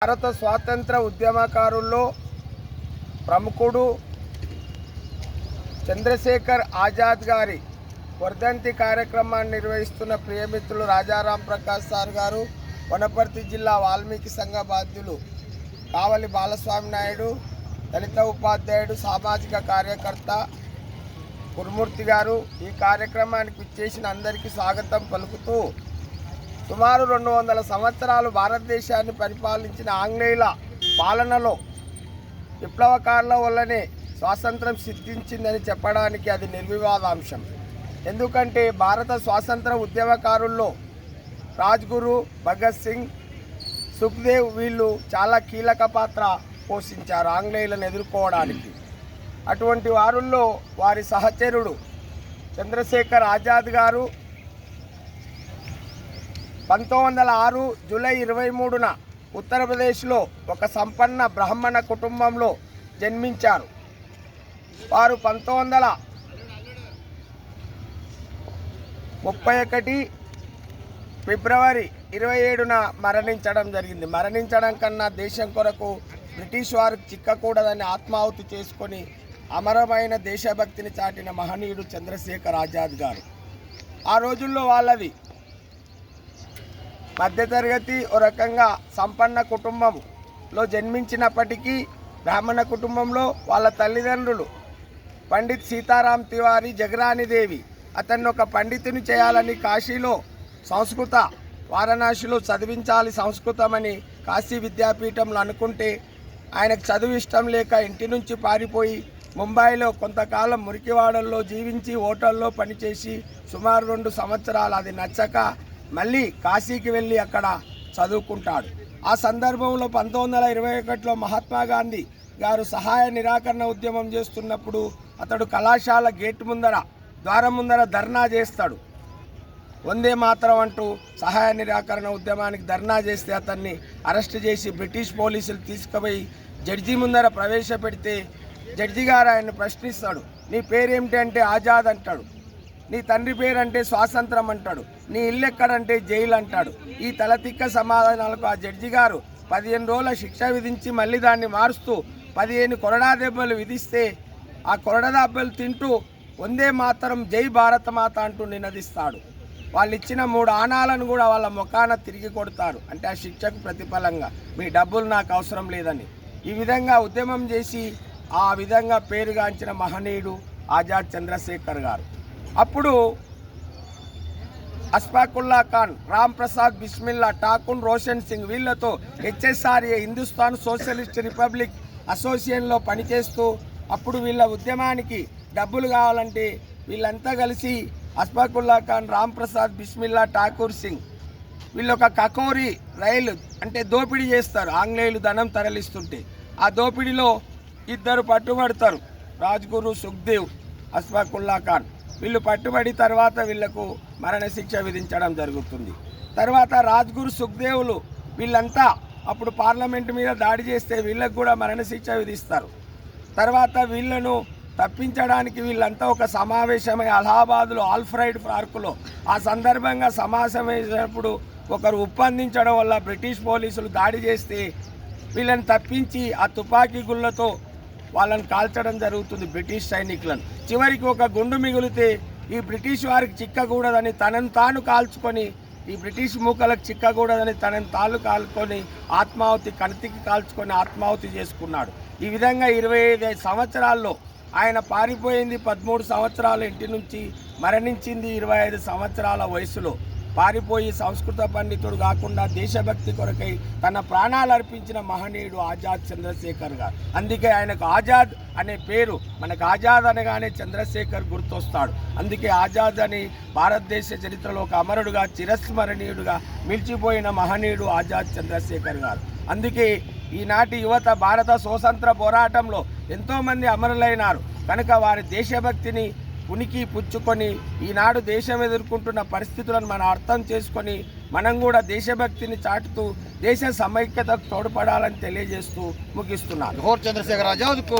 భారత స్వాతంత్ర ఉద్యమకారుల్లో ప్రముఖుడు చంద్రశేఖర్ ఆజాద్ గారి వర్ధంతి కార్యక్రమాన్ని నిర్వహిస్తున్న ప్రియమిత్రులు రాజారాం ప్రకాష్ సార్ గారు, వనపర్తి జిల్లా వాల్మీకి సంఘ బాధ్యులు కావలి బాలస్వామి నాయుడు, దళిత ఉపాధ్యాయుడు, సామాజిక కార్యకర్త కురుమూర్తి గారు ఈ కార్యక్రమానికి ఇచ్చేసిన అందరికీ స్వాగతం పలుకుతూ, సుమారు 200 సంవత్సరాలు భారతదేశాన్ని పరిపాలించిన ఆంగ్లేయుల పాలనలో విప్లవకారుల వల్లనే స్వాతంత్రం సిద్ధించిందని చెప్పడానికి అది నిర్వివాదాంశం. ఎందుకంటే భారత స్వాతంత్ర ఉద్యమకారుల్లో రాజ్గురు, భగత్ సింగ్, సుఖ్దేవ్ వీళ్ళు చాలా కీలక పాత్ర పోషించారు ఆంగ్లేయులను ఎదుర్కోవడానికి. అటువంటి వారుల్లో వారి సహచరుడు చంద్రశేఖర్ ఆజాద్ గారు 1906 జూలై 23న ఉత్తరప్రదేశ్లో ఒక సంపన్న బ్రాహ్మణ కుటుంబంలో జన్మించారు. వారు 1931 ఫిబ్రవరి 27న మరణించడం జరిగింది. మరణించడం కన్నా దేశం కొరకు బ్రిటిష్ వారికి చిక్కకూడదని ఆత్మాహుతి చేసుకొని అమరమైన దేశభక్తిని చాటిన మహనీయుడు చంద్రశేఖర్ ఆజాద్ గారు. ఆ రోజుల్లో వాళ్ళది మధ్యతరగతి, ఓ రకంగా సంపన్న కుటుంబంలో జన్మించినప్పటికీ బ్రాహ్మణ కుటుంబంలో వాళ్ళ తల్లిదండ్రులు పండిత్ సీతారాం తివారీ, జగరాణిదేవి అతన్ని ఒక పండితుని చేయాలని కాశీలో సంస్కృత, వారణాసిలో చదివించాలి సంస్కృతమని కాశీ విద్యాపీఠంలో అనుకుంటే ఆయనకు చదువు ఇష్టం లేక ఇంటి నుంచి పారిపోయి ముంబైలో కొంతకాలం మురికివాడల్లో జీవించి హోటల్లో పనిచేసి సుమారు 2 సంవత్సరాలు అది నచ్చక మళ్ళీ కాశీకి వెళ్ళి అక్కడ చదువుకుంటాడు. ఆ సందర్భంలో 1921లో మహాత్మా గాంధీ గారు సహాయ నిరాకరణ ఉద్యమం చేస్తున్నప్పుడు అతడు కళాశాల గేట్ ముందర, ద్వారం ముందర ధర్నా చేస్తాడు. వందే మాతరం అంటూ సహాయ నిరాకరణ ఉద్యమానికి ధర్నా చేస్తే అతన్ని అరెస్ట్ చేసి బ్రిటిష్ పోలీసులు తీసుకుపోయి జడ్జి ముందర ప్రవేశపెడితే జడ్జి గారు ఆయన్ని ప్రశ్నిస్తాడు. నీ పేరేమిటి అంటే ఆజాద్ అంటాడు. నీ తండ్రి పేరంటే స్వాతంత్రం అంటాడు. నీ ఇల్లు ఎక్కడంటే జైలు అంటాడు. ఈ తలతిక్క సమాధానాలకు ఆ జడ్జి గారు 15 రోజుల శిక్ష విధించి మళ్ళీ దాన్ని మారుస్తూ 15 కొరడా దెబ్బలు విధిస్తే ఆ కొరడా దెబ్బలు తింటూ వందే మాతరం, జై భారత మాత అంటూ నినదిస్తాడు. వాళ్ళు ఇచ్చిన 3 ఆనాలను కూడా వాళ్ళ ముఖాన తిరిగి కొడతారు. అంటే ఆ శిక్షకు ప్రతిఫలంగా మీ డబ్బులు నాకు అవసరం లేదని. ఈ విధంగా ఉద్యమం చేసి ఆ విధంగా పేరుగాంచిన మహనీయుడు ఆజాద్ చంద్రశేఖర్ గారు. అప్పుడు అష్ఫాకుల్లా ఖాన్, రామ్ ప్రసాద్ బిస్మిల్లా, ఠాకూర్ రోషన్ సింగ్ వీళ్ళతో HSRA, హిందుస్థాన్ సోషలిస్ట్ రిపబ్లిక్ అసోసియేషన్లో పనిచేస్తూ అప్పుడు వీళ్ళ ఉద్యమానికి డబ్బులు కావాలంటే వీళ్ళంతా కలిసి అష్ఫాకుల్లా ఖాన్, రామ్ ప్రసాద్ బిస్మిల్లా, ఠాకూర్ సింగ్ వీళ్ళు ఒక కకోరి రైలు అంటే దోపిడీ చేస్తారు. ఆంగ్లేయులు ధనం తరలిస్తుంటే ఆ దోపిడీలో 2 పట్టుబడతారు, రాజ్గురు, సుఖ్దేవ్, అష్ఫాకుల్లా ఖాన్. వీళ్ళు పట్టుబడి తర్వాత వీళ్లకు మరణశిక్ష విధించడం జరుగుతుంది. తర్వాత రాజ్గురు, సుఖ్దేవులు వీళ్ళంతా అప్పుడు పార్లమెంటు మీద దాడి చేస్తే వీళ్ళకు కూడా మరణశిక్ష విధిస్తారు. తర్వాత వీళ్ళను తప్పించడానికి వీళ్ళంతా ఒక సమావేశమై అలహాబాద్లో ఆల్ఫ్రైడ్ పార్కులో ఆ సందర్భంగా సమావేశమైనప్పుడు ఒకరు ఒప్పందించడం వల్ల బ్రిటిష్ పోలీసులు దాడి చేస్తే వీళ్ళని తప్పించి ఆ తుపాకీ గుళ్ళతో వాళ్ళని కాల్చడం జరుగుతుంది బ్రిటిష్ సైనికులను. చివరికి ఒక గుండు మిగిలితే ఈ బ్రిటిష్ వారికి చిక్కకూడదని తనను తాను కాల్చుకొని, ఈ బ్రిటిష్ మూకలకు చిక్కకూడదని తనను తాను కాల్చుకొని ఆత్మాహుతి, కణతికి కాల్చుకొని ఆత్మాహుతి చేసుకున్నాడు. ఈ విధంగా 25 సంవత్సరాల్లో ఆయన పారిపోయింది. 13 సంవత్సరాల ఇంటి నుంచి మరణించింది 25 సంవత్సరాల వయసులో. పారిపోయి సంస్కృత పండితుడు కాకుండా దేశభక్తి కొరకై తన ప్రాణాలు అర్పించిన మహనీయుడు ఆజాద్ చంద్రశేఖర్ గారు. అందుకే ఆయనకు ఆజాద్ అనే పేరు. మనకు ఆజాద్ అనగానే చంద్రశేఖర్ గుర్తొస్తాడు. అందుకే ఆజాద్ అని భారతదేశ చరిత్రలో ఒక అమరుడుగా, చిరస్మరణీయుడుగా నిలిచిపోయిన మహనీయుడు ఆజాద్ చంద్రశేఖర్ గారు. అందుకే ఈనాటి యువత భారత స్వాతంత్ర పోరాటంలో ఎంతోమంది అమరులైనారు కనుక వారి దేశభక్తిని ఉనికి పుచ్చుకొని ఈనాడు దేశం ఎదుర్కొంటున్న పరిస్థితులను మనం అర్థం చేసుకొని మనం కూడా దేశభక్తిని చాటుతూ దేశ సమైక్యతకు తోడ్పడాలని తెలియజేస్తూ ముగిస్తున్నాను. చంద్రశేఖర్ ఆజాద్కు